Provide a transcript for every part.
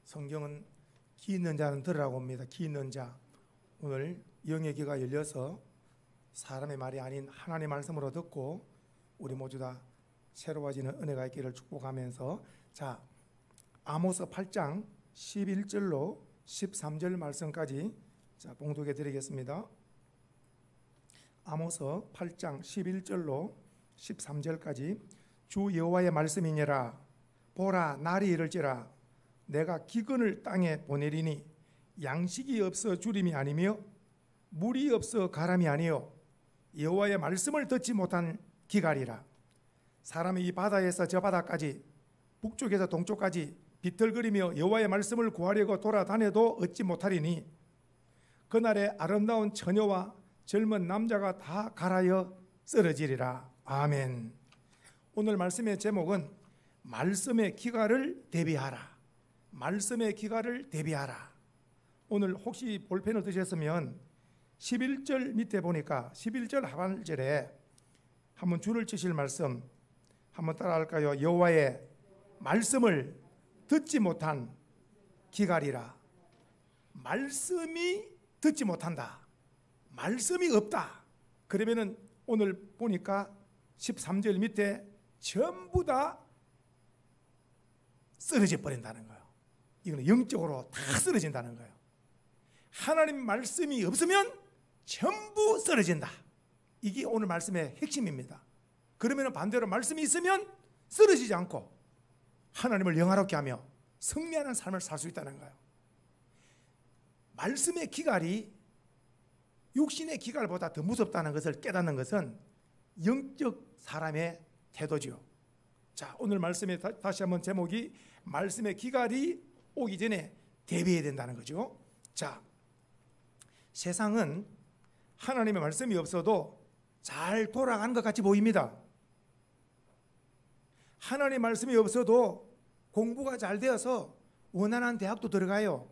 성경은 기 있는 자는 들으라고 합니다. 기 있는 자. 오늘 영의 귀가 열려서 사람의 말이 아닌 하나님의 말씀으로 듣고 우리 모두 다 새로워지는 은혜가 있기를 축복하면서, 자, 아모스 8장 11절로 13절 말씀까지 자 봉독해 드리겠습니다. 아모스 8장 11절로 13절까지. 주 여호와의 말씀이니라. 보라, 날이 이를지라. 내가 기근을 땅에 보내리니 양식이 없어 주림이 아니며 물이 없어 가람이 아니요 여호와의 말씀을 듣지 못한 기갈이라. 사람이 이 바다에서 저 바다까지 북쪽에서 동쪽까지 비틀거리며 여호와의 말씀을 구하려고 돌아다녀도 얻지 못하리니 그날에 아름다운 처녀와 젊은 남자가 다 갈아여 쓰러지리라. 아멘. 오늘 말씀의 제목은 말씀의 기갈을 대비하라. 말씀의 기갈을 대비하라. 오늘 혹시 볼펜을 드셨으면 11절 밑에 보니까 11절 하반절에 한번 줄을 치실 말씀 한번 따라할까요? 여호와의 말씀을 듣지 못한 기갈이라. 말씀이 듣지 못한다. 말씀이 없다. 그러면은 오늘 보니까 13절 밑에 전부 다 쓰러져 버린다는 거예요. 이거는 영적으로 다 쓰러진다는 거예요. 하나님 말씀이 없으면 전부 쓰러진다. 이게 오늘 말씀의 핵심입니다. 그러면 반대로 말씀이 있으면 쓰러지지 않고 하나님을 영화롭게 하며 승리하는 삶을 살 수 있다는 거예요. 말씀의 기갈이 육신의 기갈보다 더 무섭다는 것을 깨닫는 것은 영적 사람의 태도죠. 자, 오늘 말씀에 다시 한번 제목이 말씀의 기갈이 오기 전에 대비해야 된다는 거죠. 자, 세상은 하나님의 말씀이 없어도 잘 돌아가는 것 같이 보입니다. 하나님의 말씀이 없어도 공부가 잘 되어서 원하는 대학도 들어가요.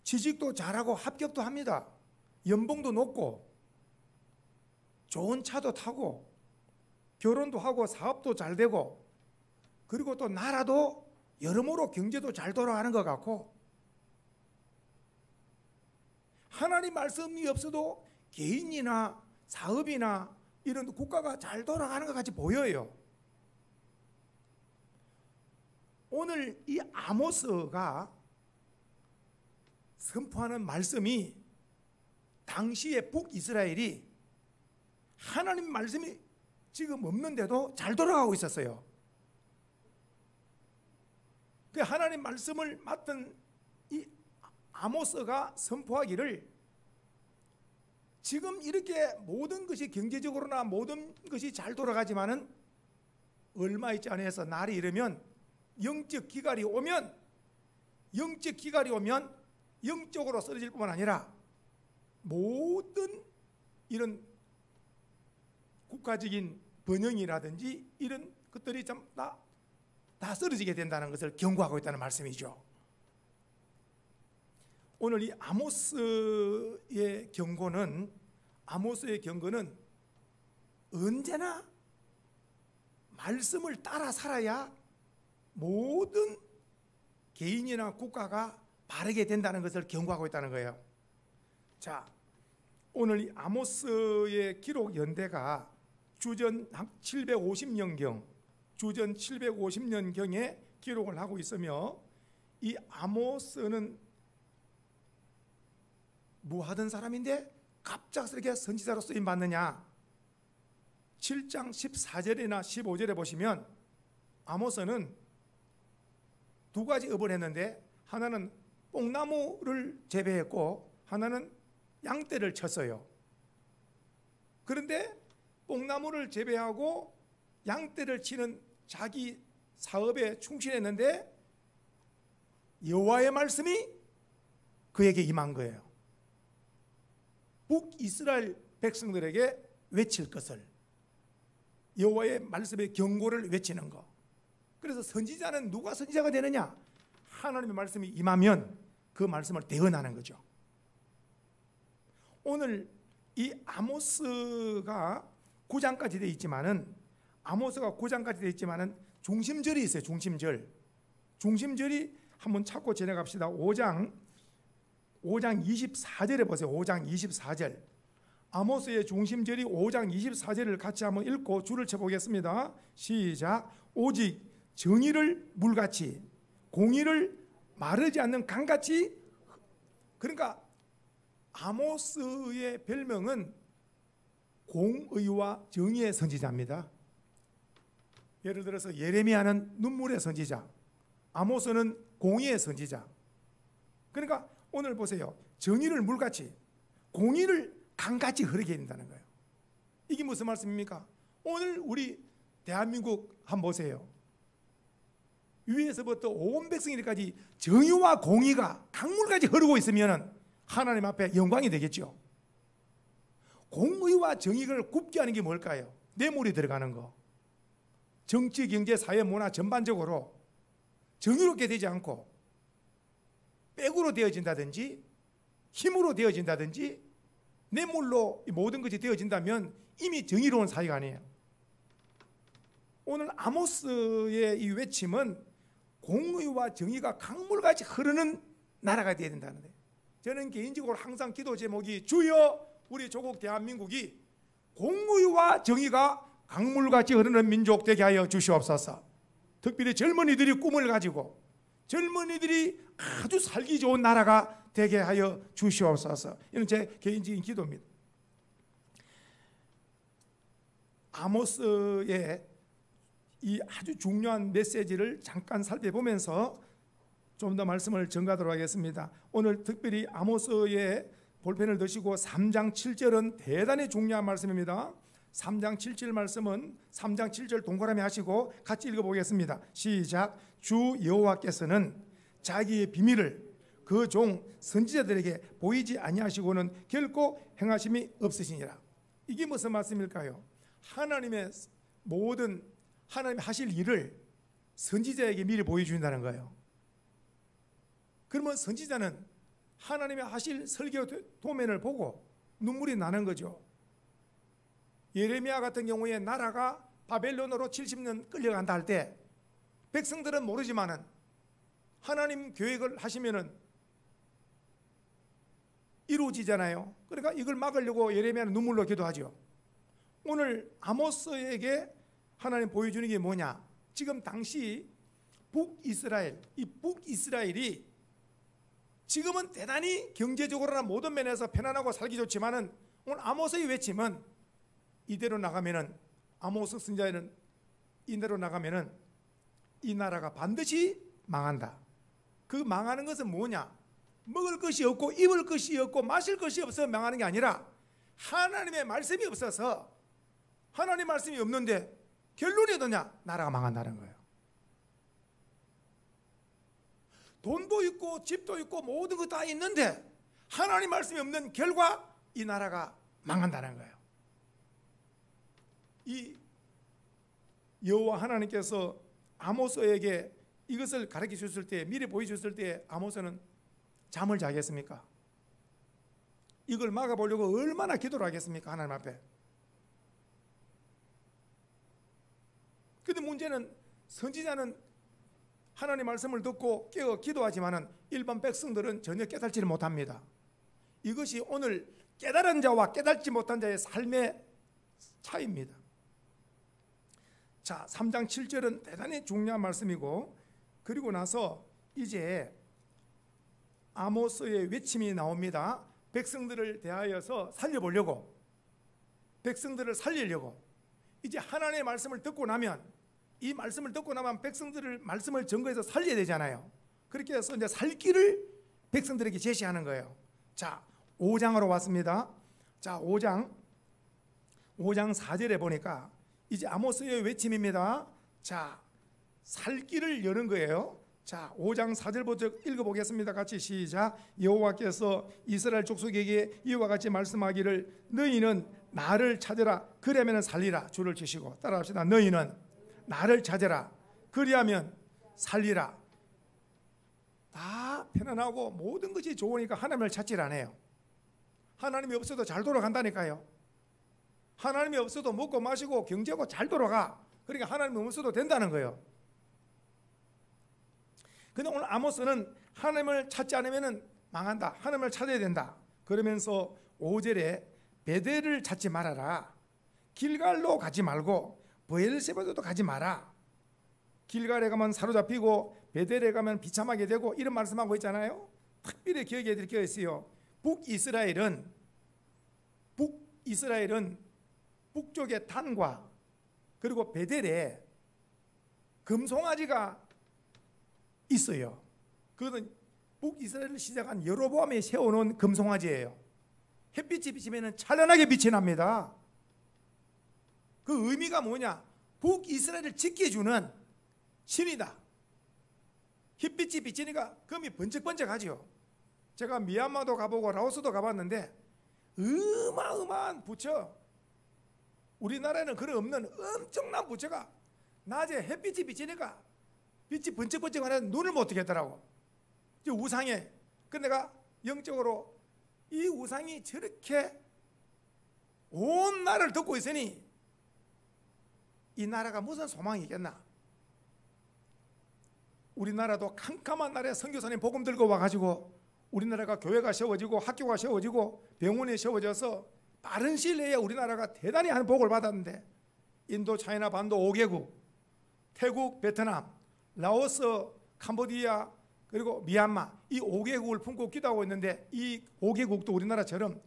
취직도 잘하고 합격도 합니다. 연봉도 높고 좋은 차도 타고 결혼도 하고 사업도 잘 되고 그리고 또 나라도 여러모로 경제도 잘 돌아가는 것 같고 하나님 말씀이 없어도 개인이나 사업이나 이런 국가가 잘 돌아가는 것 같이 보여요. 오늘 이 아모스가 선포하는 말씀이 당시의 북이스라엘이 하나님 말씀이 지금 없는데도 잘 돌아가고 있었어요. 그 하나님 말씀을 맡은 이 아모스가 선포하기를 지금 이렇게 모든 것이 경제적으로나 모든 것이 잘 돌아가지만은 얼마 있지 않아서 날이 이르면 영적 기갈이 오면 영적으로 쓰러질 뿐만 아니라 모든 이런 국가적인 번영이라든지 이런 것들이 다 쓰러지게 된다는 것을 경고하고 있다는 말씀이죠. 오늘 이 아모스의 경고는 언제나 말씀을 따라 살아야 모든 개인이나 국가가 바르게 된다는 것을 경고하고 있다는 거예요. 자, 오늘 이 아모스의 기록 연대가 주전 750년경에 기록을 하고 있으며 이 아모스는 뭐 하던 사람인데 갑작스럽게 선지자로 쓰임 받느냐? 7장 14절이나 15절에 보시면 아모스는 두 가지 업을 했는데 하나는 뽕나무를 재배했고 하나는 양떼를 쳤어요. 그런데 뽕나무를 재배하고 양떼를 치는 자기 사업에 충실했는데 여호와의 말씀이 그에게 임한 거예요. 북이스라엘 백성들에게 외칠 것을, 여호와의 말씀의 경고를 외치는 것. 그래서 선지자는 누가 선지자가 되느냐? 하나님의 말씀이 임하면 그 말씀을 대언하는 거죠. 오늘 이 아모스가 9장까지 되어 있지만은 중심절이 있어요. 중심절이 한번 찾고 지나갑시다. 5장 24절에 보세요. 5장 24절. 아모스의 중심절이 5장 24절을 같이 한번 읽고 줄을 쳐보겠습니다. 시작. 오직 정의를 물같이 공의를 마르지 않는 강같이. 그러니까 아모스의 별명은 공의와 정의의 선지자입니다. 예를 들어서 예레미야는 눈물의 선지자, 아모스는 공의의 선지자. 그러니까 오늘 보세요. 정의를 물같이 공의를 강같이 흐르게 된다는 거예요. 이게 무슨 말씀입니까? 오늘 우리 대한민국 한번 보세요. 위에서부터 온 백성일까지 정의와 공의가 강물같이 흐르고 있으면 하나님 앞에 영광이 되겠죠. 공의와 정의를 굽게 하는 게 뭘까요? 뇌물이 들어가는 거. 정치, 경제, 사회, 문화 전반적으로 정의롭게 되지 않고 백으로 되어진다든지 힘으로 되어진다든지 뇌물로 모든 것이 되어진다면 이미 정의로운 사회가 아니에요. 오늘 아모스의 이 외침은 공의와 정의가 강물같이 흐르는 나라가 되어야 된다는 거예요. 저는 개인적으로 항상 기도 제목이 주여 우리 조국 대한민국이 공의와 정의가 강물같이 흐르는 민족 되게 하여 주시옵소서. 특별히 젊은이들이 꿈을 가지고 젊은이들이 아주 살기 좋은 나라가 되게 하여 주시옵소서. 이건 제 개인적인 기도입니다. 아모스의 이 아주 중요한 메시지를 잠깐 살펴보면서 좀 더 말씀을 전가하도록 하겠습니다. 오늘 특별히 아모스의 볼펜을 드시고 3장 7절은 대단히 중요한 말씀입니다. 3장 7절 말씀은 3장 7절 동그라미 하시고 같이 읽어보겠습니다. 시작. 주 여호와께서는 자기의 비밀을 그 종 선지자들에게 보이지 아니하시고는 결코 행하심이 없으시니라. 이게 무슨 말씀일까요? 하나님의 모든 하나님 하실 일을 선지자에게 미리 보여준다는 거예요. 그러면 선지자는 하나님의 하실 설교 도면을 보고 눈물이 나는 거죠. 예레미야 같은 경우에 나라가 바벨론으로 70년 끌려간다 할 때 백성들은 모르지만은 하나님 계획을 하시면은 이루어지잖아요. 그러니까 이걸 막으려고 예레미야는 눈물로 기도하죠. 오늘 아모스에게 하나님 보여주는 게 뭐냐? 지금 당시 북이스라엘, 이 북이스라엘이 지금은 대단히 경제적으로나 모든 면에서 편안하고 살기 좋지만은 오늘 아모스의 외침은 이대로 나가면은 아모스 선지자는 이대로 나가면은 이 나라가 반드시 망한다. 그 망하는 것은 뭐냐? 먹을 것이 없고 입을 것이 없고 마실 것이 없어서 망하는 게 아니라 하나님의 말씀이 없어서 하나님 말씀이 없는데 결론이 어떠냐? 나라가 망한다는 거예요. 돈도 있고 집도 있고 모든 것 다 있는데 하나님 말씀이 없는 결과 이 나라가 망한다는 거예요. 이 여호와 하나님께서 아모스에게 이것을 가르쳐 줬을 때, 미리 보여줬을 때 아모스는 잠을 자겠습니까? 이걸 막아보려고 얼마나 기도를 하겠습니까? 하나님 앞에. 근데 문제는 선지자는 하나님 말씀을 듣고 깨어 기도하지만은 일반 백성들은 전혀 깨달지를 못합니다. 이것이 오늘 깨달은 자와 깨달지 못한 자의 삶의 차이입니다. 자, 3장 7절은 대단히 중요한 말씀이고, 그리고 나서 이제 아모스의 외침이 나옵니다. 백성들을 대하여서 살려보려고, 백성들을 살리려고. 이제 하나님의 말씀을 듣고 나면, 이 말씀을 듣고 나면 백성들을 말씀을 증거해서 살려야 되잖아요. 그렇게 해서 이제 살 길을 백성들에게 제시하는 거예요. 자, 5장으로 왔습니다. 자, 5장 4절에 보니까 이제 아모스의 외침입니다. 자, 살 길을 여는 거예요. 자, 5장 4절부터 읽어보겠습니다. 같이 시작. 여호와께서 이스라엘 족속에게 이와 같이 말씀하기를 너희는 나를 찾으라 그리하면 살리라. 줄을 치시고 따라합시다. 너희는 나를 찾으라 그리하면 살리라. 다 편안하고 모든 것이 좋으니까 하나님을 찾질 않아요. 하나님이 없어도 잘 돌아간다니까요. 하나님이 없어도 먹고 마시고 경제고 잘 돌아가. 그러니까 하나님이 없어도 된다는 거예요. 근데 오늘 아모스는 하나님을 찾지 않으면 망한다, 하나님을 찾아야 된다. 그러면서 5절에 베델을 찾지 말아라, 길갈로 가지 말고 브엘세바도 가지 마라. 길갈에 가면 사로잡히고 베델에 가면 비참하게 되고 이런 말씀하고 있잖아요. 특별히 기억해야 될 게 있어요. 북이스라엘은 북쪽의 단과 그리고 베델에 금송아지가 있어요. 그것은 북이스라엘을 시작한 여로보암이 세워놓은 금송아지예요. 햇빛이 비치면 찬란하게 빛이 납니다. 그 의미가 뭐냐? 북이스라엘을 지켜주는 신이다. 햇빛이 비치니까 금이 번쩍번쩍하죠. 제가 미얀마도 가보고 라오스도 가봤는데 어마어마한 부처, 우리나라에는 그런 없는 엄청난 부처가 낮에 햇빛이 비치니까 빛이 번쩍번쩍하는 눈을 못 뜨겠더라고. 우상에. 근데 내가 영적으로 이 우상이 저렇게 온 나라를 덮고 있으니 이 나라가 무슨 소망이 있겠나. 우리나라도 캄캄한 날에 선교사님 복음 들고 와가지고 우리나라가 교회가 세워지고 학교가 세워지고 병원이 세워져서 빠른 시일 내에 우리나라가 대단히 한 복을 받았는데 인도, 차이나, 반도 5개국, 태국, 베트남, 라오스, 캄보디아 그리고 미얀마 이 5개국을 품고 기도하고 있는데 이 5개국도 우리나라처럼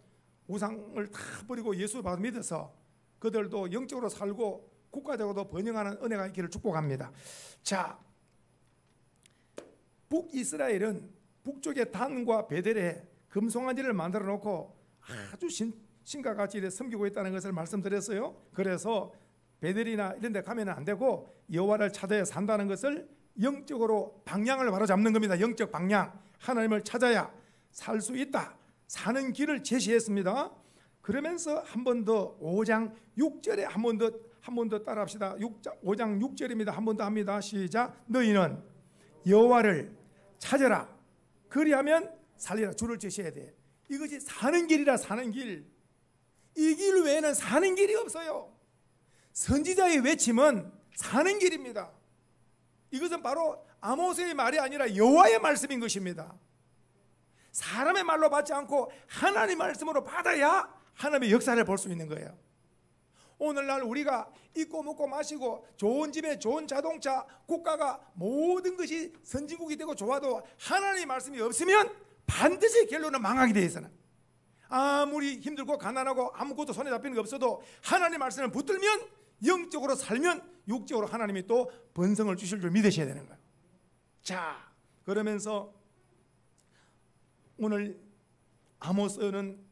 우상을 다 버리고 예수 받아 믿어서 그들도 영적으로 살고 국가적으로도 번영하는 은혜가 있기를 축복합니다. 자, 북이스라엘은 북쪽의 단과 베델에 금송아지를 만들어 놓고 아주 신과 같이 섬기고 있다는 것을 말씀드렸어요. 그래서 베델이나 이런 데 가면 안 되고 여호와를 찾아야 산다는 것을 영적으로 방향을 바로잡는 겁니다. 영적 방향, 하나님을 찾아야 살 수 있다, 사는 길을 제시했습니다. 그러면서 한 번 더 5장 6절에 한 번 더 따라합시다. 5장 6절입니다. 한 번 더 합니다. 시작. 너희는 여호와를 찾아라, 그리하면 살리라. 줄을 제시해야 돼. 이것이 사는 길이라. 사는 길. 이 길 외에는 사는 길이 없어요. 선지자의 외침은 사는 길입니다. 이것은 바로 아모스의 말이 아니라 여호와의 말씀인 것입니다. 사람의 말로 받지 않고 하나님의 말씀으로 받아야 하나님의 역사를 볼 수 있는 거예요. 오늘날 우리가 입고 먹고 마시고 좋은 집에 좋은 자동차, 국가가 모든 것이 선진국이 되고 좋아도 하나님의 말씀이 없으면 반드시 결론은 망하게 되어 있어요. 아무리 힘들고 가난하고 아무것도 손에 잡히는 게 없어도 하나님의 말씀을 붙들면, 영적으로 살면 육적으로 하나님이 또 번성을 주실 줄 믿으셔야 되는 거예요. 자, 그러면서 오늘 아모스는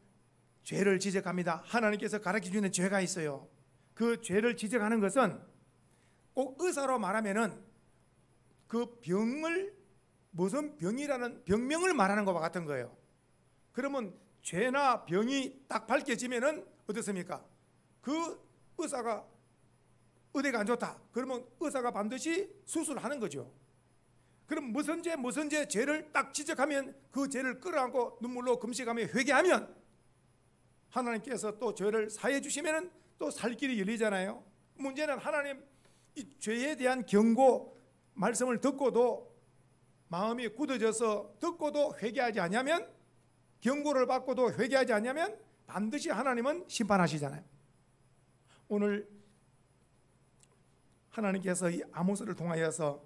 죄를 지적합니다. 하나님께서 가르쳐주는 죄가 있어요. 그 죄를 지적하는 것은 꼭 의사로 말하면은 그 병을, 무슨 병이라는 병명을 말하는 것과 같은 거예요. 그러면 죄나 병이 딱 밝혀지면은 어떻습니까? 그 의사가 의대가 안 좋다, 그러면 의사가 반드시 수술하는 거죠. 그럼 무슨 죄 죄를 딱 지적하면 그 죄를 끌어안고 눈물로 금식하며 회개하면 하나님께서 또 죄를 사해 주시면은 또 살 길이 열리잖아요. 문제는 하나님 이 죄에 대한 경고 말씀을 듣고도 마음이 굳어져서 듣고도 회개하지 않으면, 경고를 받고도 회개하지 않으면 반드시 하나님은 심판하시잖아요. 오늘 하나님께서 이 아모스를 통하여서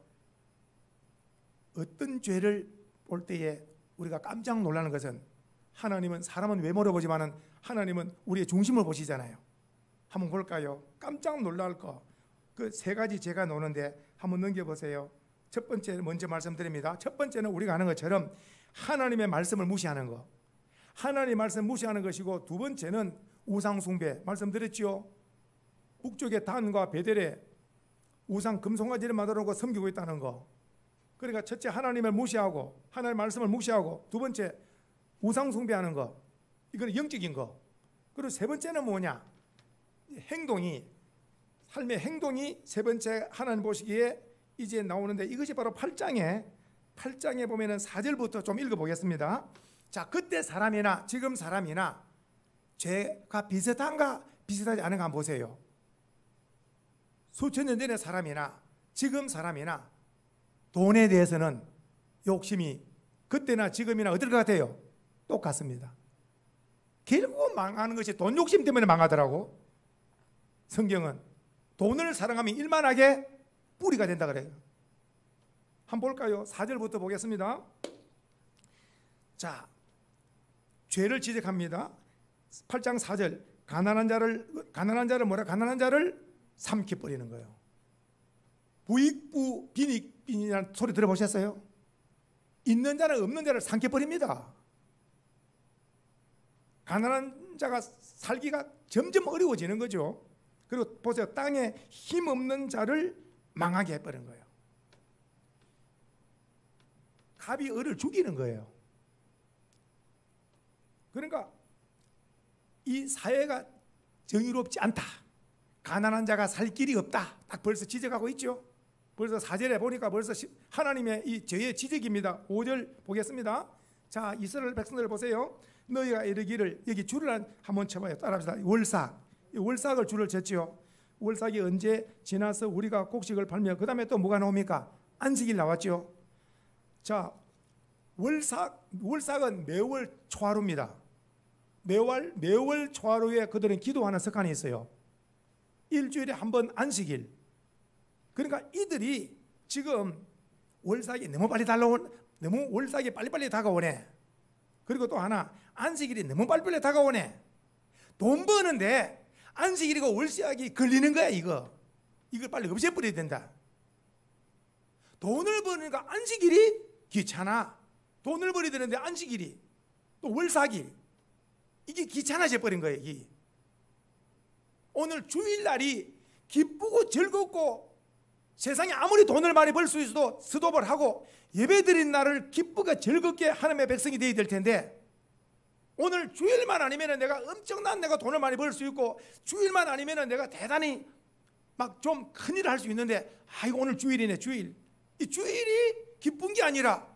어떤 죄를 볼 때에 우리가 깜짝 놀라는 것은, 하나님은 사람은 외모를 보지만은 하나님은 우리의 중심을 보시잖아요. 한번 볼까요? 깜짝 놀랄 거 그 세 가지 제가 노는데 한번 넘겨보세요. 첫 번째 먼저 말씀드립니다. 첫 번째는 우리가 아는 것처럼 하나님의 말씀을 무시하는 거, 하나님의 말씀 무시하는 것이고, 두 번째는 우상 숭배 말씀드렸죠. 북쪽의 단과 베델에 우상 금송아지를 만들어 놓고 섬기고 있다는 거. 그러니까 첫째 하나님을 무시하고 하나님의 말씀을 무시하고, 두 번째 우상 숭배하는 거, 이건 영적인 거. 그리고 세 번째는 뭐냐? 행동이, 삶의 행동이 세 번째 하나님 보시기에 이제 나오는데, 이것이 바로 8장에 보면은 4절부터 좀 읽어보겠습니다. 자, 그때 사람이나 지금 사람이나 죄가 비슷한가 비슷하지 않은가 한번 보세요. 수천 년 전의 사람이나 지금 사람이나 돈에 대해서는 욕심이 그때나 지금이나 어떨 것 같아요? 똑같습니다. 결국 망하는 것이 돈 욕심 때문에 망하더라고. 성경은 돈을 사랑하면 일만하게 뿌리가 된다 그래요. 한번 볼까요? 4절부터 보겠습니다. 자, 죄를 지적합니다. 8장 4절. 가난한 자를 뭐라? 가난한 자를 삼켜 버리는 거예요. 부익부 빈익빈이라는 소리 들어보셨어요? 있는 자는 없는 자를 삼켜 버립니다. 가난한 자가 살기가 점점 어려워지는 거죠. 그리고 보세요. 땅에 힘 없는 자를 망하게 해버린 거예요. 갑이 을을 죽이는 거예요. 그러니까 이 사회가 정의롭지 않다. 가난한 자가 살 길이 없다. 딱 벌써 지적하고 있죠. 벌써 4절에 보니까 벌써 하나님의 이 죄의 지적입니다. 5절 보겠습니다. 자, 이스라엘 백성들 보세요. 너희가 이르기를, 여기 줄을 한번 쳐봐요. 따라합시다. 월삭. 월삭을 줄을 쳤지요. 월삭이 언제 지나서 우리가 곡식을 팔며 그 다음에 또 뭐가 나옵니까? 안식일 나왔죠. 자, 월삭은 매월 초하루입니다. 매월 초하루에 그들은 기도하는 습관이 있어요. 일주일에 한 번 안식일. 그러니까 이들이 지금 월삭이 너무 월삭이 빨리빨리 다가오네. 그리고 또 하나, 안식일이 너무 빨리빨리 다가오네. 돈 버는데 안식일이고 월삭이 걸리는 거야. 이걸 빨리 없애버려야 된다. 돈을 버니까 안식일이 귀찮아. 돈을 벌어야 되는데 안식일이 또 월삭이 이게 귀찮아져 버린 거예요. 이게. 오늘 주일날이 기쁘고 즐겁고 세상에 아무리 돈을 많이 벌 수 있어도 스톱을 하고 예배드린 날을 기쁘게 즐겁게 하나님의 백성이 되어야 될 텐데, 오늘 주일만 아니면 내가 엄청난 내가 돈을 많이 벌 수 있고 주일만 아니면 내가 대단히 막 좀 큰일을 할 수 있는데, 이거 오늘 주일이네. 주일. 이 주일이 기쁜 게 아니라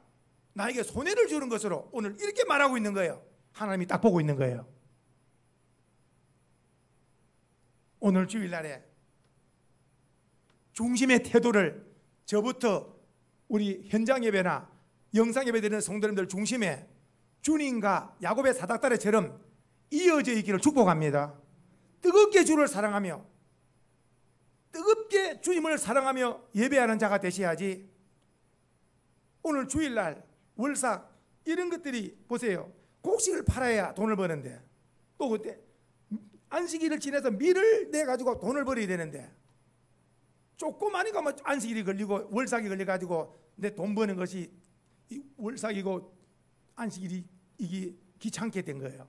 나에게 손해를 주는 것으로 오늘 이렇게 말하고 있는 거예요. 하나님이 딱 보고 있는 거예요. 오늘 주일날에 중심의 태도를 저부터 우리 현장 예배나 영상 예배 드리는 성도님들 중심에 주님과 야곱의 사닥다리처럼 이어져 있기를 축복합니다. 뜨겁게 주를 사랑하며 뜨겁게 주님을 사랑하며 예배하는 자가 되셔야지. 오늘 주일날 월삭 이런 것들이 보세요. 곡식을 팔아야 돈을 버는데, 또 그때 안식일을 지내서 밀을 내가지고 돈을 벌어야 되는데, 조그마니까 뭐 안식일이 걸리고 월삭이 걸려가지고 내 돈 버는 것이 월삭이고 안식일이 이게 귀찮게 된 거예요.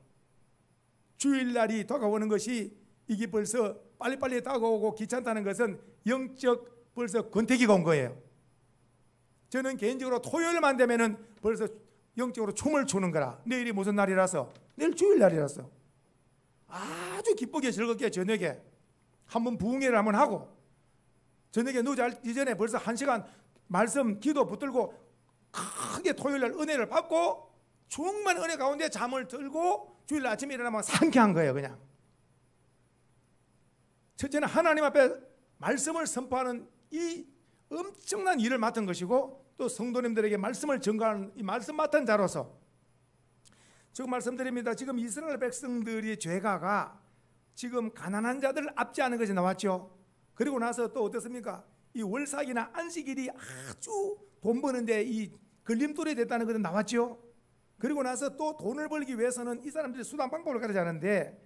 주일날이 다가오는 것이 이게 벌써 빨리빨리 다가오고 귀찮다는 것은 영적 벌써 권태기가 온 거예요. 저는 개인적으로 토요일만 되면은 벌써 영적으로 춤을 추는 거라. 내일이 무슨 날이라서? 내일 주일날이라서 아주 기쁘게 즐겁게 저녁에 한번 부흥회를 한번 하고, 저녁에 누워자기 전에 벌써 1시간 말씀 기도 붙들고 크게 토요일날 은혜를 받고 충만한 은혜 가운데 잠을 들고 주일날 아침에 일어나면 상쾌한 거예요. 그냥 첫째는 하나님 앞에 말씀을 선포하는 이 엄청난 일을 맡은 것이고, 또 성도님들에게 말씀을 전가하는 이 말씀 맡은 자로서 지금 말씀드립니다. 지금 이스라엘 백성들이 죄가가 지금 가난한 자들을 압제하는 것이 나왔죠. 그리고 나서 또 어떻습니까? 이 월삭이나 안식일이 아주 돈 버는데 이 걸림돌이 됐다는 것은 나왔죠. 그리고 나서 또 돈을 벌기 위해서는 이 사람들이 수단 방법을 가르치는데,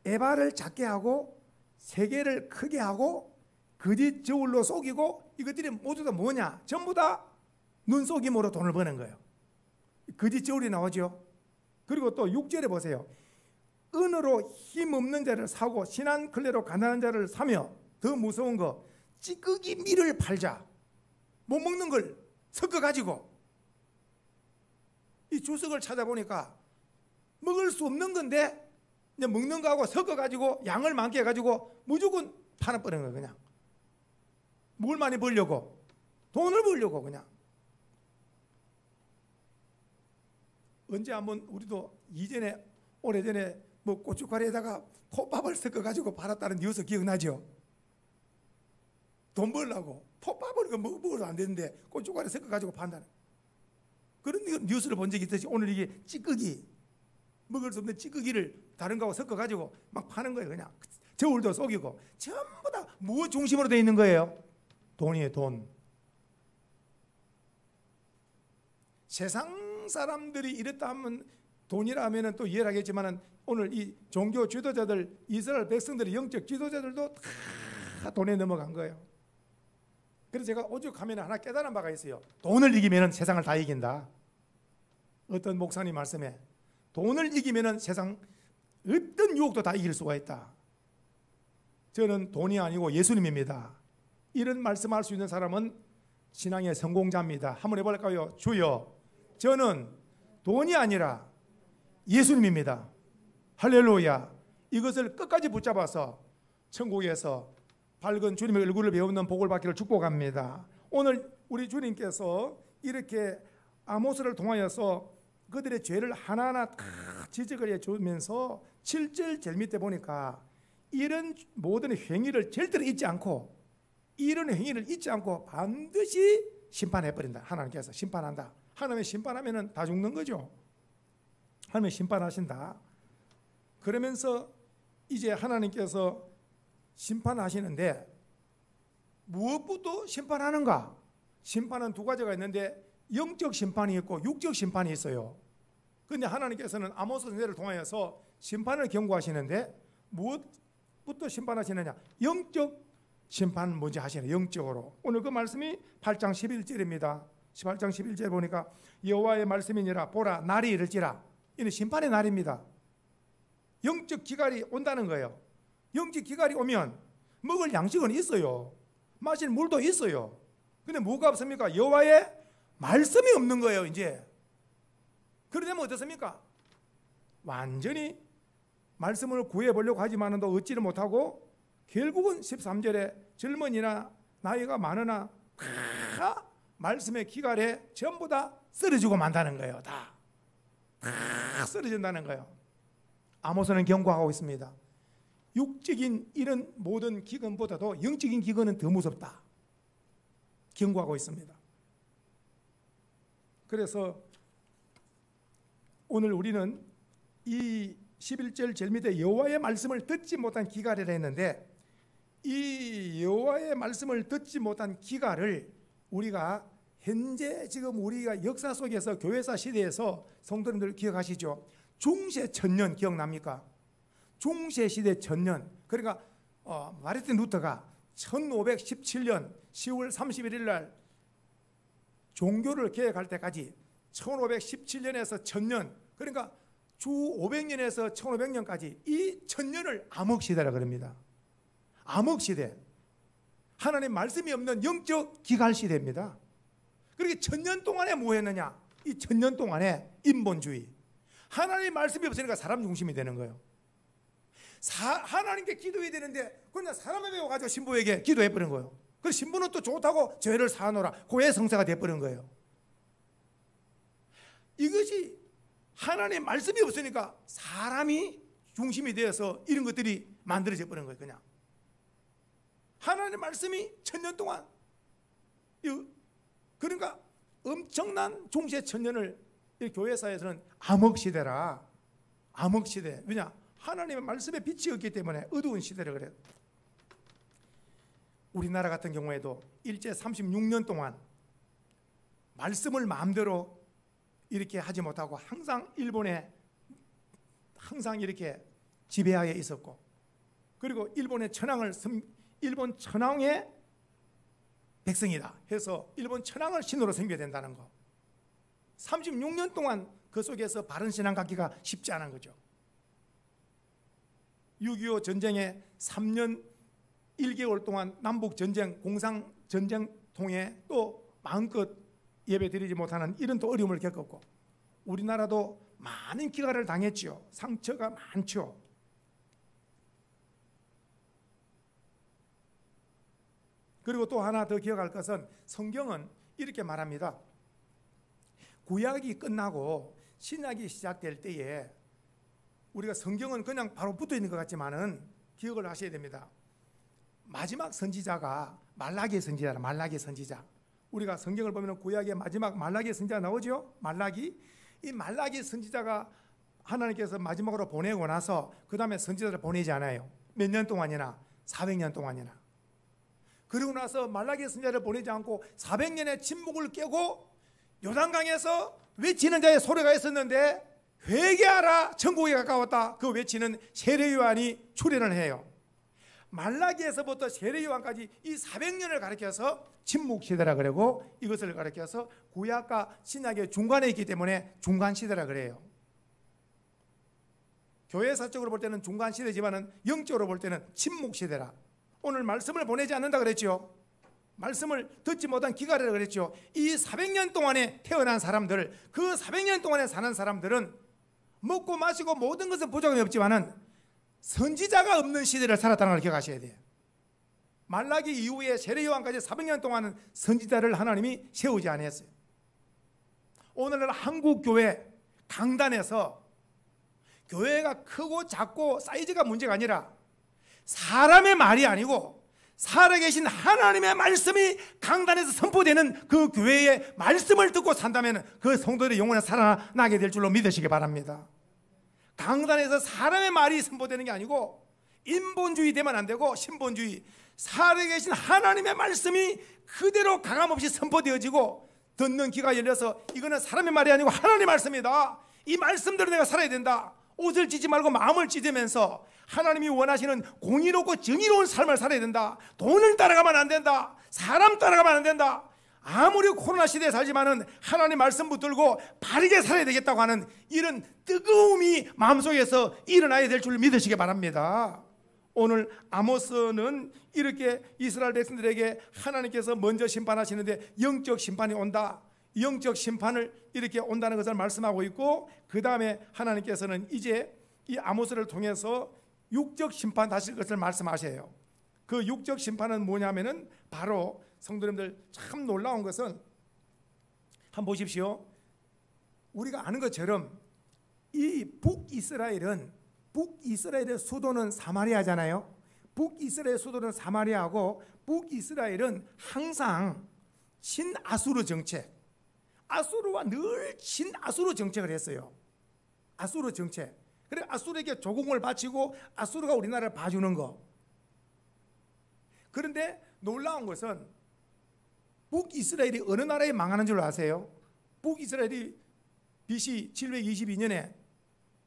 에바를 작게 하고 세계를 크게 하고 거짓 저울로 속이고, 이것들이 모두 다 뭐냐? 전부 다 눈속임으로 돈을 버는 거예요. 거짓 저울이 나오죠. 그리고 또 6절에 보세요. 은으로 힘없는 자를 사고 신한 클레로 가난한 자를 사며, 더 무서운 거 찌꺼기 밀을 팔자. 못 먹는 걸 섞어가지고, 이 주석을 찾아보니까 먹을 수 없는 건데 이제 먹는 거하고 섞어가지고 양을 많게 해가지고 무조건 팔아버리는 거예요. 그냥 뭘 많이 벌려고, 돈을 벌려고. 그냥 언제 한번 우리도 오래전에 뭐 고춧가루에다가 콩밥을 섞어가지고 팔았다는 뉴스 기억나죠? 돈 벌려고 pop밥을 먹어도 안 되는데 고춧가루 섞어 가지고 판다는 그런 뉴스를 본 적이 있듯이 오늘 이게 찌꺼기 먹을 수 없는 찌꺼기를 다른 거하고 섞어 가지고 막 파는 거예요. 그냥 저울도 속이고 전부 다 무엇 중심으로 되어 있는 거예요? 돈이에요. 돈. 세상 사람들이 이랬다 하면 돈이라 하면은 또 이해를 하겠지만은 오늘 이 종교 지도자들 이스라엘 백성들의 영적 지도자들도 다 돈에 넘어간 거예요. 그래서 제가 오죽하면 하나 깨달은 바가 있어요. 돈을 이기면은 세상을 다 이긴다. 어떤 목사님 말씀에 돈을 이기면은 세상 어떤 유혹도 다 이길 수가 있다. 저는 돈이 아니고 예수님입니다. 이런 말씀할 수 있는 사람은 신앙의 성공자입니다. 한번 해볼까요? 주여, 저는 돈이 아니라 예수님입니다. 할렐루야. 이것을 끝까지 붙잡아서 천국에서 밝은 주님의 얼굴을 배우는 복을 받기를 축복합니다. 오늘 우리 주님께서 이렇게 아모스를 통하여서 그들의 죄를 하나하나 다 지적을 해주면서 7절 제일 밑에 보니까 이런 모든 행위를 절대로 잊지 않고 이런 행위를 잊지 않고 반드시 심판해버린다. 하나님께서 심판한다. 하나님이 심판하면 다 죽는 거죠. 하나님이 심판하신다. 그러면서 이제 하나님께서 심판하시는데 무엇부터 심판하는가? 심판은 두 가지가 있는데 영적 심판이 있고 육적 심판이 있어요. 그런데 하나님께서는 아모스 선지자를 통하여서 심판을 경고하시는데 무엇부터 심판하시느냐? 영적 심판 먼저 하시네. 영적으로. 오늘 그 말씀이 8장 11절입니다. 18장 11절 보니까 여호와의 말씀이니라 보라 날이 이를지라. 이는 심판의 날입니다. 영적 기갈이 온다는 거예요. 영적 기갈이 오면 먹을 양식은 있어요. 마실 물도 있어요. 근데 뭐가 없습니까? 여호와의 말씀이 없는 거예요. 이제 그러면 어떻습니까? 완전히 말씀을 구해보려고 하지만도 얻지를 못하고 결국은 13절에 젊은이나 나이가 많으나 다 말씀의 기갈에 전부 다 쓰러지고 만다는 거예요. 다 쓰러진다는 거예요. 아모스는 경고하고 있습니다. 육적인 이런 모든 기근보다도 영적인 기근은 더 무섭다. 경고하고 있습니다. 그래서 오늘 우리는 이 11절 제일 밑에 여호와의 말씀을 듣지 못한 기갈이라 했는데 이 여호와의 말씀을 듣지 못한 기갈을 우리가 현재 지금 우리가 역사 속에서 교회사 시대에서 성도님들 기억하시죠? 중세 천년 기억납니까? 중세 시대 천년. 그러니까 마르틴 루터가 1517년 10월 31일 날 종교를 개혁할 때까지 1517년에서 천년, 그러니까 주 500년에서 1500년까지 이 천년을 암흑시대라 그럽니다. 암흑시대. 하나님 말씀이 없는 영적 기갈시대입니다. 그렇게 천년 동안에 뭐 했느냐? 이 천년 동안에 인본주의. 하나님 말씀이 없으니까 사람 중심이 되는 거예요. 하나님께 기도해야 되는데 그냥 사람을 배워가지고 신부에게 기도해버린 거예요. 그래서 신부는 또 좋다고 죄를 사하노라 고해 성사가 돼버린 거예요. 이것이 하나님의 말씀이 없으니까 사람이 중심이 되어서 이런 것들이 만들어져 버린 거예요. 그냥 하나님의 말씀이 천년 동안, 그러니까 엄청난 중세 천년을 이 교회사에서는 암흑시대라. 암흑시대. 왜냐? 하나님의 말씀에 빛이 없기 때문에 어두운 시대를 그래요. 우리나라 같은 경우에도 일제 36년 동안 말씀을 마음대로 이렇게 하지 못하고 항상 일본에 항상 이렇게 지배하에 있었고, 그리고 일본 천황의 백성이다 해서 일본 천황을 신으로 섬겨야 된다는 거. 36년 동안 그 속에서 바른 신앙 갖기가 쉽지 않은 거죠. 6.25 전쟁에 3년 1개월 동안 남북 전쟁, 공상 전쟁 통해 또 마음껏 예배 드리지 못하는 이런 또 어려움을 겪었고, 우리나라도 많은 기갈을 당했죠. 상처가 많죠. 그리고 또 하나 더 기억할 것은 성경은 이렇게 말합니다. 구약이 끝나고 신약이 시작될 때에 우리가 성경은 그냥 바로 붙어 있는 것 같지만은 기억을 하셔야 됩니다. 마지막 선지자가 말라기 선지자라. 말라기 선지자. 우리가 성경을 보면 구약의 마지막 말라기 선지자 나오죠. 말라기. 이 말라기 선지자가 하나님께서 마지막으로 보내고 나서 그 다음에 선지자를 보내지 않아요. 몇 년 동안이나 400년 동안이나. 그리고 나서 말라기 선지자를 보내지 않고 400년의 침묵을 깨고 요단강에서 외치는 자의 소리가 있었는데 회개하라 천국에 가까웠다. 그 외치는 세례요한이 출현을 해요. 말라기에서부터 세례요한까지 이 400년을 가리켜서 침묵시대라 그러고 이것을 가리켜서 구약과 신약의 중간에 있기 때문에 중간시대라 그래요. 교회사적으로 볼 때는 중간시대지만 영적으로 볼 때는 침묵시대라. 오늘 말씀을 보내지 않는다 그랬죠. 말씀을 듣지 못한 기갈이라 그랬죠. 이 400년 동안에 태어난 사람들, 그 400년 동안에 사는 사람들은 먹고 마시고 모든 것은 부족함이 없지만은 선지자가 없는 시대를 살았다는 걸 기억하셔야 돼요. 말라기 이후에 세례요한까지 400년 동안은 선지자를 하나님이 세우지 않았어요. 오늘날 한국 교회 강단에서 교회가 크고 작고 사이즈가 문제가 아니라 사람의 말이 아니고 살아계신 하나님의 말씀이 강단에서 선포되는 그 교회의 말씀을 듣고 산다면 그 성도들의 영혼에 살아나게 될 줄로 믿으시기 바랍니다. 강단에서 사람의 말이 선포되는 게 아니고 인본주의 되면 안 되고 신본주의, 살아계신 하나님의 말씀이 그대로 가감없이 선포되어지고 듣는 귀가 열려서 이거는 사람의 말이 아니고 하나님의 말씀이다. 이 말씀대로 내가 살아야 된다. 옷을 찢지 말고 마음을 찢으면서 하나님이 원하시는 공의롭고 정의로운 삶을 살아야 된다. 돈을 따라가면 안 된다. 사람 따라가면 안 된다. 아무리 코로나 시대에 살지만은 하나님 말씀 붙들고 바르게 살아야 되겠다고 하는 이런 뜨거움이 마음속에서 일어나야 될 줄 믿으시기 바랍니다. 오늘 아모스는 이렇게 이스라엘 백성들에게 하나님께서 먼저 심판하시는데 영적 심판이 온다. 영적 심판을 이렇게 온다는 것을 말씀하고 있고, 그 다음에 하나님께서는 이제 이 아모스를 통해서 육적 심판 하실 것을 말씀하셔요. 그 육적 심판은 뭐냐면은 바로 성도님들 참 놀라운 것은 한번 보십시오. 우리가 아는 것처럼 이 북이스라엘의 수도는 사마리아잖아요. 북이스라엘 수도는 사마리아고 북이스라엘은 항상 친아수르 정책, 아수르와 늘 친아수르 정책을 했어요. 아수르 정책. 그래 아수르에게 조공을 바치고 아수르가 우리나라를 봐주는 거. 그런데 놀라운 것은 북이스라엘이 어느 나라에 망하는 줄 아세요? 북이스라엘이 BC 722년에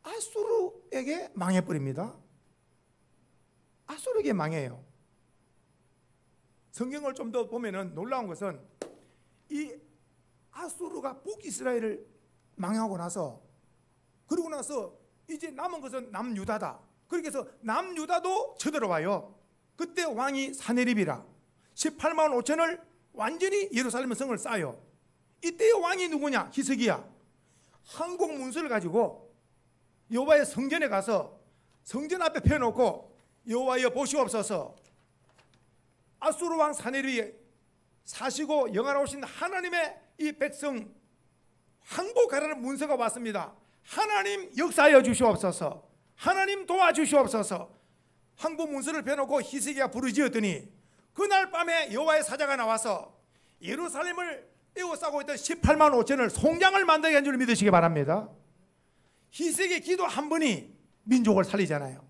아수르에게 망해버립니다. 아수르에게 망해요. 성경을 좀 더 보면은 놀라운 것은 이 아수르가 북이스라엘을 망하고 나서, 그리고 나서 이제 남은 것은 남유다다. 그렇게 해서 남유다도 쳐들어와요. 그때 왕이 사네립이라 18만 5천을 완전히 예루살렘 성을 쌓아요. 이때의 왕이 누구냐? 히스기야. 한국 문서를 가지고 여호와의 성전에 가서 성전 앞에 펴놓고 여호와여 보시옵소서, 아수르 왕 사네립이 사시고 영화로우신 하나님의 이 백성 항복하라는 문서가 왔습니다. 하나님 역사하여 주시옵소서, 하나님 도와주시옵소서. 항복 문서를 펴놓고 히스기야 부르짖었더니 그날 밤에 여호와의 사자가 나와서 예루살렘을 에워싸고 있던 18만 5천을 송장을 만들게 한 줄 믿으시기 바랍니다. 히스기야 기도 한 번이 민족을 살리잖아요.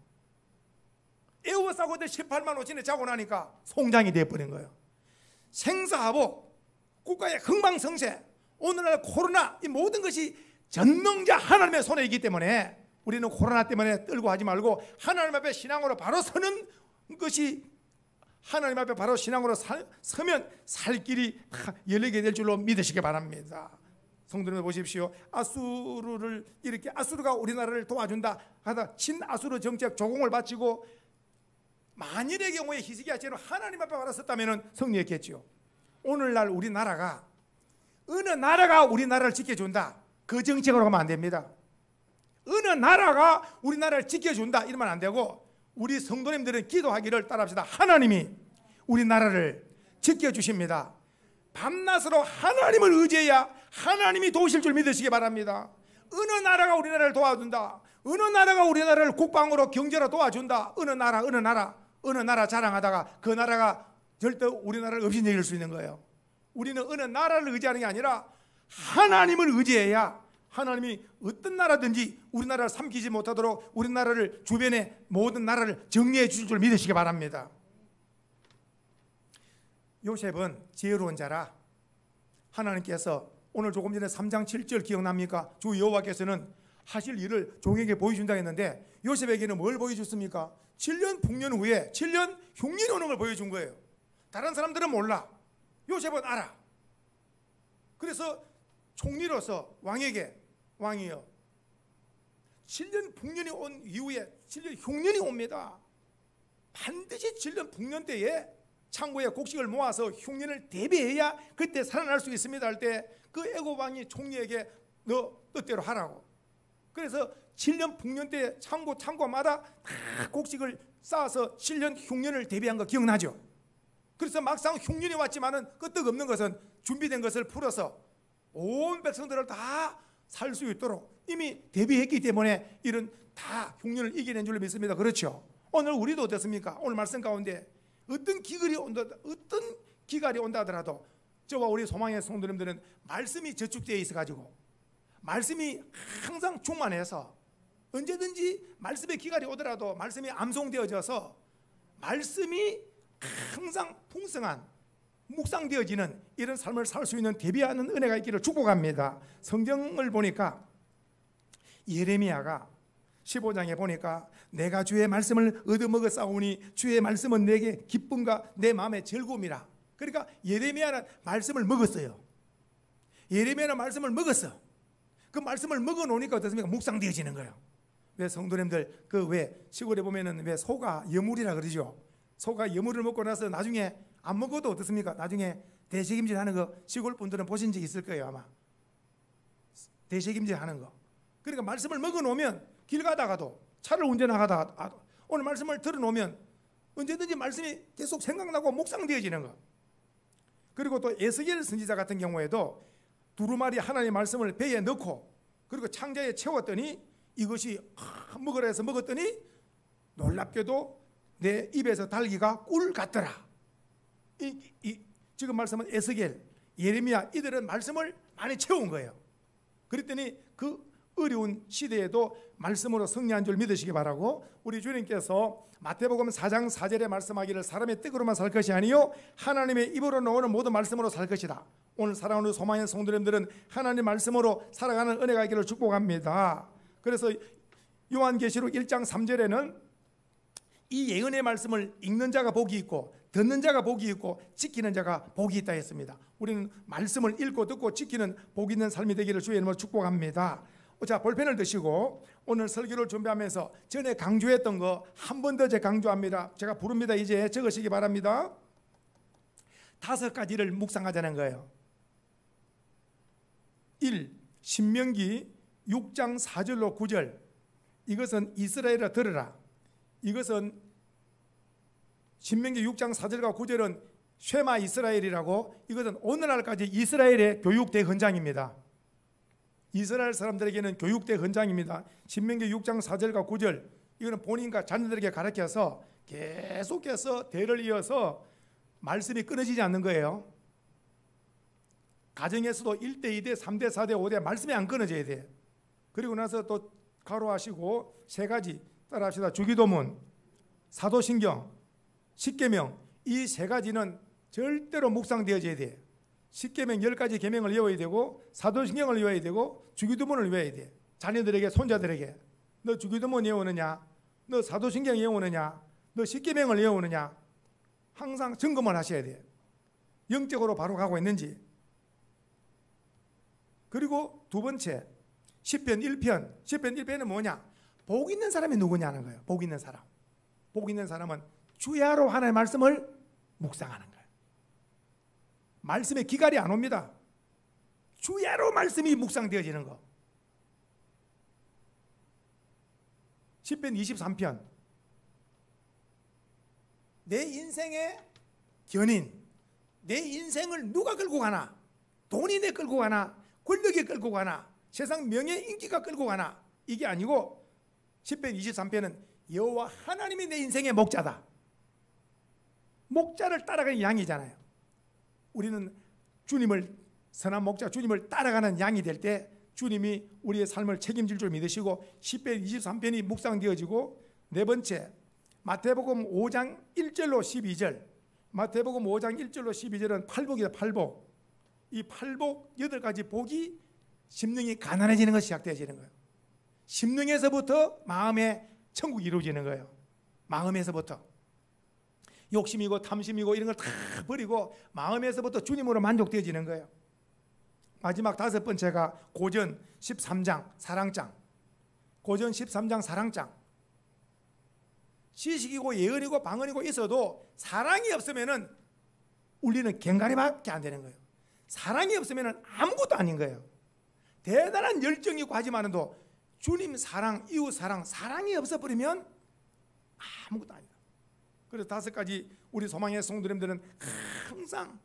에워싸고 있던 18만 5천에 자고 나니까 송장이 되어버린 거예요. 생사하복, 국가의 흥망성쇠, 오늘날 코로나, 이 모든 것이 전능자 하나님의 손에 있기 때문에 우리는 코로나 때문에 떨고 하지 말고 하나님 앞에 신앙으로 바로 서는 것이, 하나님 앞에 바로 신앙으로 서면 살 길이 열리게 될 줄로 믿으시기 바랍니다. 성도님들 보십시오. 아수르를 이렇게, 아수르가 우리나라를 도와준다 하다 친아수르 정책 조공을 바치고 만일의 경우에 히스기야처럼 하나님 앞에 바로 섰다면 승리했겠죠. 오늘날 우리나라가 어느 나라가 우리나라를 지켜준다, 그 정책으로 가면 안 됩니다. 어느 나라가 우리나라를 지켜준다 이러면 안 되고, 우리 성도님들은 기도하기를 따라합시다. 하나님이 우리나라를 지켜주십니다. 밤낮으로 하나님을 의지해야 하나님이 도우실 줄 믿으시기 바랍니다. 어느 나라가 우리나라를 도와준다, 어느 나라가 우리나라를 국방으로 경제로 도와준다, 어느 나라 어느 나라 자랑하다가 그 나라가 절대 우리나라를 없이 여길 수 있는 거예요. 우리는 어느 나라를 의지하는 게 아니라 하나님을 의지해야 하나님이 어떤 나라든지 우리나라를 삼키지 못하도록 우리나라를 주변의 모든 나라를 정리해 주실 줄 믿으시기 바랍니다. 요셉은 지혜로운 자라 하나님께서 오늘 조금 전에 3장 7절 기억납니까? 주 여호와께서는 하실 일을 종에게 보여준다 했는데 요셉에게는 뭘 보여줬습니까? 7년 풍년 후에 7년 흉년이 오는 걸 보여준 거예요. 다른 사람들은 몰라. 요셉은 알아. 그래서 총리로서 왕에게 왕이여 7년 풍년이 온 이후에 7년 흉년이 옵니다. 반드시 7년 풍년 때에 창고에 곡식을 모아서 흉년을 대비해야 그때 살아날 수 있습니다 할 때 그 애굽 왕이 총리에게 너 뜻대로 하라고. 그래서 7년 풍년 때 창고마다 다 곡식을 쌓아서 7년 흉년을 대비한 거 기억나죠? 그래서 막상 흉년이 왔지만은 끄떡없는 것은 준비된 것을 풀어서 온 백성들을 다 살 수 있도록 이미 대비했기 때문에 이런 다 흉년을 이겨낸 줄로 믿습니다. 그렇죠? 오늘 우리도 어떻습니까? 오늘 말씀 가운데 어떤 기갈이 온다 하더라도 저와 우리 소망의 성도님들은 말씀이 저축되어 있어 가지고 말씀이 항상 충만해서 언제든지 말씀의 기갈이 오더라도 말씀이 암송되어져서 말씀이 항상 풍성한 묵상되어지는 이런 삶을 살 수 있는 대비하는 은혜가 있기를 축복합니다. 성경을 보니까 예레미야가 15장에 보니까 내가 주의 말씀을 얻어먹었사오니 주의 말씀은 내게 기쁨과 내 마음의 즐거움이라. 그러니까 예레미야는 말씀을 먹었어요. 예레미야는 말씀을 먹었어. 그 말씀을 먹어놓으니까 어떻습니까? 묵상되어지는 거예요. 왜 성도님들 그 왜 시골에 보면은 왜 소가 여물이라 그러죠. 소가 여물을 먹고 나서 나중에 안 먹어도 어떻습니까? 나중에 대책임질 하는 거 시골 분들은 보신 적 있을 거예요 아마. 대책임질 하는 거. 그러니까 말씀을 먹어놓으면 길 가다가도 차를 운전하다가도 오늘 말씀을 들어놓으면 언제든지 말씀이 계속 생각나고 묵상되어지는 거. 그리고 또 에스겔 선지자 같은 경우에도 두루마리 하나님의 말씀을 배에 넣고 그리고 창자에 채웠더니 이것이 먹으라 해서 먹었더니 놀랍게도 내 입에서 달기가 꿀 같더라. 지금 말씀은 에스겔, 예레미야 이들은 말씀을 많이 채운 거예요. 그랬더니 그 어려운 시대에도 말씀으로 승리한 줄 믿으시기 바라고 우리 주님께서 마태복음 4장 4절에 말씀하기를 사람의 뜻으로만 살 것이 아니요 하나님의 입으로 나오는 모든 말씀으로 살 것이다. 오늘 사랑하는 소망의 성도님들은 하나님 말씀으로 살아가는 은혜가 있기를 축복합니다. 그래서 요한계시록 1장 3절에는 이 예언의 말씀을 읽는 자가 복이 있고 듣는 자가 복이 있고 지키는 자가 복이 있다 했습니다. 우리는 말씀을 읽고 듣고 지키는 복 있는 삶이 되기를 주의 이름으로 축복합니다. 자, 볼펜을 드시고 오늘 설교를 준비하면서 전에 강조했던 거 한 번 더 강조합니다. 제가 부릅니다. 이제 적으시기 바랍니다. 5가지를 묵상하자는 거예요. 1. 신명기 6장 4절로 9절. 이것은 이스라엘아 들으라. 이것은 신명기 6장 4절과 9절은 쉐마 이스라엘이라고 이것은 오늘날까지 이스라엘의 교육대 헌장입니다. 이스라엘 사람들에게는 교육대 헌장입니다. 신명기 6장 4절과 9절 이거는 본인과 자녀들에게 가르쳐서 계속해서 대를 이어서 말씀이 끊어지지 않는 거예요. 가정에서도 1대, 2대, 3대, 4대, 5대 말씀이 안 끊어져야 돼. 그리고 나서 또 가로하시고 3가지 따라합시다. 주기도문, 사도신경, 십계명 이 3가지는 절대로 묵상되어져야 돼. 십계명 10가지 계명을 외워야 되고 사도신경을 외워야 되고 주기도문을 외워야 돼. 자녀들에게 손자들에게 너 주기도문 외우느냐, 너 사도신경 외우느냐, 너 십계명을 외우느냐 항상 점검을 하셔야 돼. 영적으로 바로 가고 있는지. 그리고 2번째 시편 1편. 시편 1편은 뭐냐? 복 있는 사람이 누구냐는 거예요. 복 있는 사람. 복 있는 사람은 주야로 하나님의 말씀을 묵상하는 거예요. 말씀에 기갈이 안 옵니다. 주야로 말씀이 묵상되어지는 거. 시편 23편. 내 인생의 견인, 내 인생을 누가 끌고 가나? 돈이 내 끌고 가나? 권력이 끌고 가나? 세상 명예 인기가 끌고 가나? 이게 아니고 시편 23편은 여호와 하나님이 내 인생의 목자다. 목자를 따라가는 양이잖아요. 우리는 주님을, 선한 목자 주님을 따라가는 양이 될 때 주님이 우리의 삶을 책임질 줄 믿으시고 10편 23편이 묵상되어지고, 네 번째 마태복음 5장 1절로 12절, 마태복음 5장 1절로 12절은 팔복이다. 팔복. 이 팔복 8가지 복이 심령이 가난해지는 것이 시작되어지는 거예요. 심령에서부터 마음의 천국이 이루어지는 거예요. 마음에서부터 욕심이고 탐심이고 이런 걸 다 버리고 마음에서부터 주님으로 만족되어지는 거예요. 마지막 5번째가 고전 13장 사랑장. 고전 13장 사랑장. 지식이고 예언이고 방언이고 있어도 사랑이 없으면은 우리는 갱가리밖에 안 되는 거예요. 사랑이 없으면은 아무것도 아닌 거예요. 대단한 열정이 있고 하지만도 주님 사랑, 이웃 사랑, 사랑이 없어버리면 아무것도 아니다. 그래서 5가지 우리 소망의 성도님들은 항상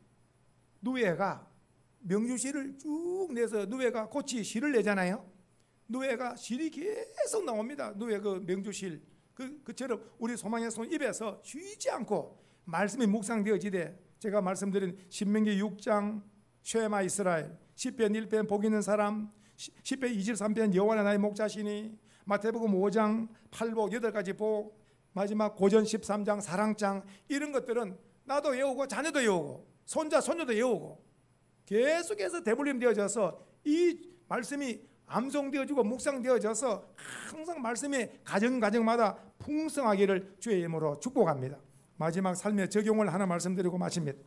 누에가 명주시를 쭉 내서 누에가 고치 시를 내잖아요. 누에가 시이 계속 나옵니다. 누에 그 명주실 그처럼 우리 소망의 손 입에서 쉬지 않고 말씀이 묵상되어지되, 제가 말씀드린 신명기 6장 쉐마 이스라엘, 시편 1편 복 있는 사람, 시편 23편 여호와는 나의 목자시니, 마태복음 5장 팔복 8가지 복, 마지막 고전 13장 사랑장, 이런 것들은 나도 외우고 자녀도 외우고 손자 손녀도 외우고 계속해서 대물림 되어져서 이 말씀이 암송되어지고 묵상되어져서 항상 말씀이 가정마다 풍성하기를 주의 이름으로 축복합니다. 마지막 삶의 적용을 하나 말씀드리고 마칩니다.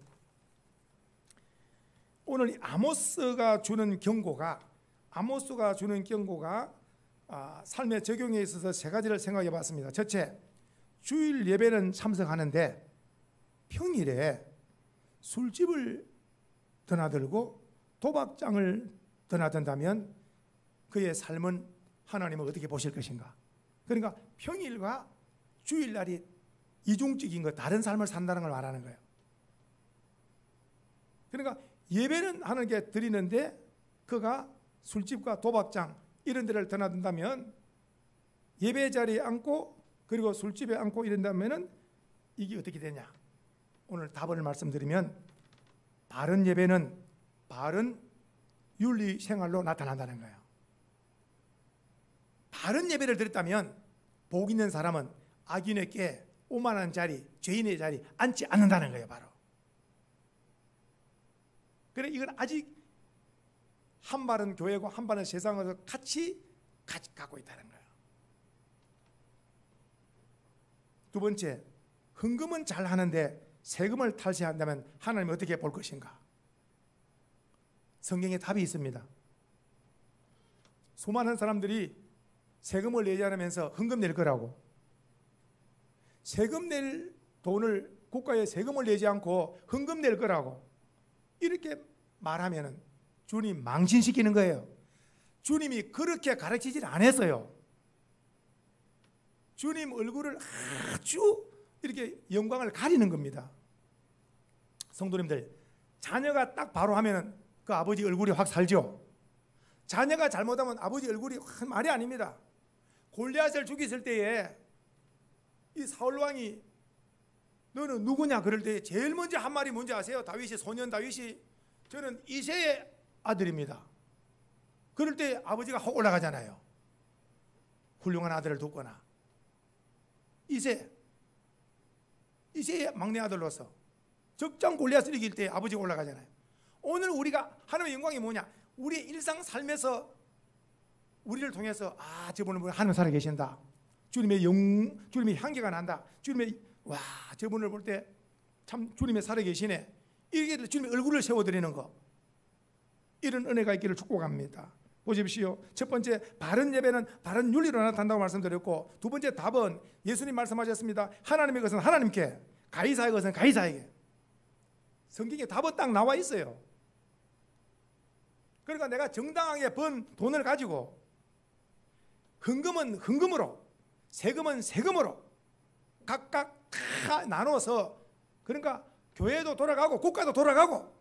오늘 아모스가 주는 경고가 삶의 적용에 있어서 3가지를 생각해 봤습니다. 첫째, 주일 예배는 참석하는데 평일에 술집을 드나들고 도박장을 드나든다면 그의 삶은 하나님은 어떻게 보실 것인가? 그러니까 평일과 주일날이 이중적인 것, 다른 삶을 산다는 걸 말하는 거예요. 그러니까 예배는 하나님께 드리는데 그가 술집과 도박장 이런 데를 드나든다면, 예배 자리에 앉고 그리고 술집에 앉고 이런다면은 이게 어떻게 되냐? 오늘 답을 말씀드리면, 바른 예배는 바른 윤리 생활로 나타난다는 거예요. 바른 예배를 드렸다면 복 있는 사람은 악인의 께 오만한 자리, 죄인의 자리 앉지 않는다는 거예요. 바로. 그래, 이건 아직 한 발은 교회고 한 발은 세상에서 같이 가고 있다는 거예요. 두 번째, 헌금은 잘 하는데 세금을 탈세한다면 하나님이 어떻게 볼 것인가? 성경에 답이 있습니다. 수많은 사람들이 세금을 내지 않으면서 헌금 낼 거라고, 세금 낼 돈을, 국가에 세금을 내지 않고 헌금 낼 거라고 이렇게 말하면 주님 망신시키는 거예요. 주님이 그렇게 가르치질 않았어요. 주님 얼굴을 아주 이렇게 영광을 가리는 겁니다. 성도님들, 자녀가 딱 바로 하면 그 아버지 얼굴이 확 살죠. 자녀가 잘못하면 아버지 얼굴이 말이 아닙니다. 골리앗을 죽였을 때에 이 사울왕이 너는 누구냐 그럴 때 제일 먼저 한 말이 뭔지 아세요? 다윗이, 소년 다윗이, 저는 이새의 아들입니다. 그럴 때 아버지가 확 올라가잖아요. 훌륭한 아들을 뒀거나. 이새의 막내 아들로서 적장 골리앗을 이길 때 아버지가 올라가잖아요. 오늘 우리가 하나님의 영광이 뭐냐? 우리의 일상 삶에서 우리를 통해서 저분은 하나님 살아계신다. 주님의 향기가 난다. 저분을 볼 때 참 주님의 살아계시네. 이렇게 주님의 얼굴을 세워드리는 거, 이런 은혜가 있기를 축복합니다. 보십시오. 첫 번째, 바른 예배는 바른 윤리로 나타난다고 말씀드렸고, 두 번째 답은 예수님 말씀하셨습니다. 하나님의 것은 하나님께, 가이사의 것은 가이사에게. 성경에 답은 딱 나와 있어요. 그러니까 내가 정당하게 번 돈을 가지고 헌금은 헌금으로, 세금은 세금으로 각각 다 나눠서, 그러니까 교회도 돌아가고 국가도 돌아가고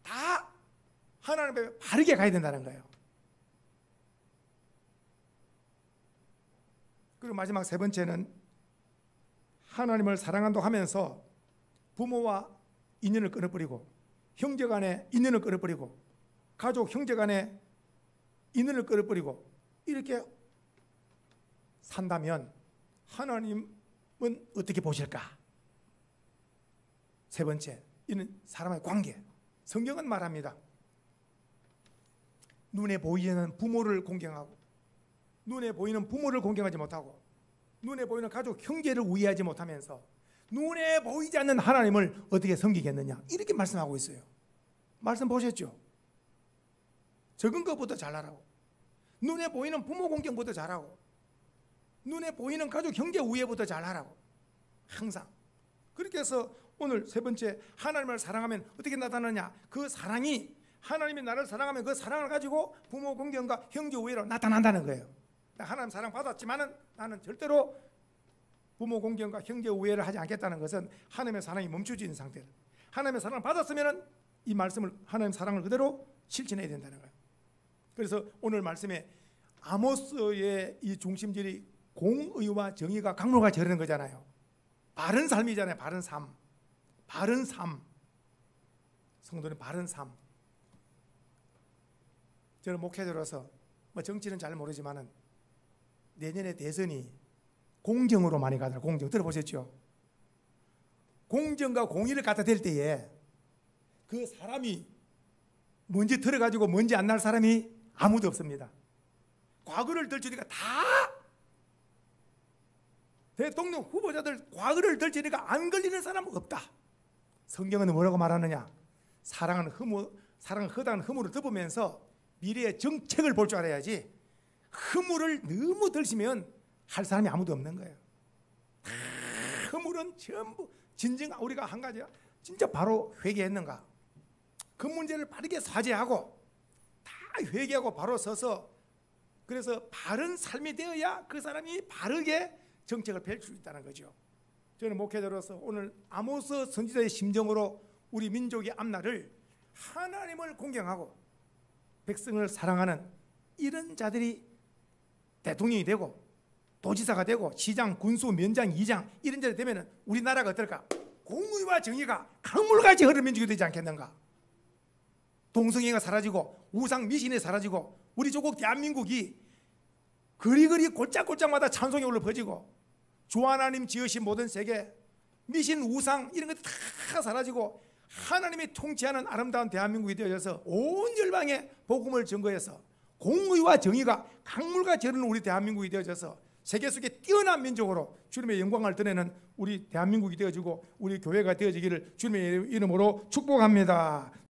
다 하나님께 바르게 가야 된다는 거예요. 그리고 마지막 3번째는 하나님을 사랑한다고 하면서 부모와 인연을 끊어버리고 형제 간의 인연을 끊어버리고 가족 형제 간의 인연을 끊어버리고 이렇게 산다면 하나님은 어떻게 보실까? 세 번째, 이는 사람의 관계. 성경은 말합니다. 눈에 보이는 부모를 공경하고 눈에 보이는 부모를 공경하지 못하고 눈에 보이는 가족 형제를 우애하지 못하면서 눈에 보이지 않는 하나님을 어떻게 섬기겠느냐, 이렇게 말씀하고 있어요. 말씀 보셨죠? 적은 것보다 잘하라고, 눈에 보이는 부모 공경보다 잘하고, 눈에 보이는 가족 형제 우애보다 잘하라고. 항상 그렇게 해서 오늘 세 번째, 하나님을 사랑하면 어떻게 나타나냐, 그 사랑이 하나님이 나를 사랑하면 그 사랑을 가지고 부모 공경과 형제 우애로 나타난다는 거예요. 하나님 사랑 받았지만은 나는 절대로 부모 공경과 형제 우애를 하지 않겠다는 것은 하나님의 사랑이 멈춰진 상태를, 하나님의 사랑을 받았으면은 이 말씀을, 하나님의 사랑을 그대로 실천해야 된다는 거예요. 그래서 오늘 말씀에 아모스의 이 중심절이 공의와 정의가 강물같이 흐르는 거잖아요. 바른 삶이잖아요. 바른 삶, 바른 삶. 성도는 바른 삶. 저는 목회자로서 뭐 정치는 잘 모르지만은 내년에 대선이 공정으로 많이 가더라고요. 공정 들어보셨죠? 공정과 공의를 갖다 댈 때에 그 사람이 먼지 들어가지고 먼지 안 날 사람이 아무도 없습니다. 과거를 들추니까 다 대통령 후보자들 과거를 들추니까 안 걸리는 사람은 없다. 성경은 뭐라고 말하느냐? 사랑은 허다한 허물을 덮으면서 미래의 정책을 볼 줄 알아야지, 허물을 너무 들시면 할 사람이 아무도 없는 거예요. 허물은 전부 진정, 우리가 한 가지야, 진짜 바로 회개했는가, 그 문제를 빠르게 사죄하고 다 회개하고 바로 서서, 그래서 바른 삶이 되어야 그 사람이 바르게 정책을 펼칠 수 있다는 거죠. 저는 목회자로서 오늘 아모스 선지자의 심정으로 우리 민족의 앞날을 하나님을 공경하고 백성을 사랑하는 이런 자들이 대통령이 되고 도지사가 되고 시장, 군수, 면장, 이장 이런 자들이 되면 우리나라가 어떨까? 공의와 정의가 강물같이 흐르는 민족이 되지 않겠는가? 동성애가 사라지고 우상 미신이 사라지고 우리 조국 대한민국이 거리거리 골짝골짝마다 찬송이 올라 퍼지고 주 하나님 지으신 모든 세계, 미신, 우상 이런 것들 다 사라지고 하나님이 통치하는 아름다운 대한민국이 되어져서 온 열방에 복음을 전거해서 공의와 정의가 강물같이 흐르는 우리 대한민국이 되어져서 세계 속에 뛰어난 민족으로 주님의 영광을 드러내는 우리 대한민국이 되어지고 우리 교회가 되어지기를 주님의 이름으로 축복합니다.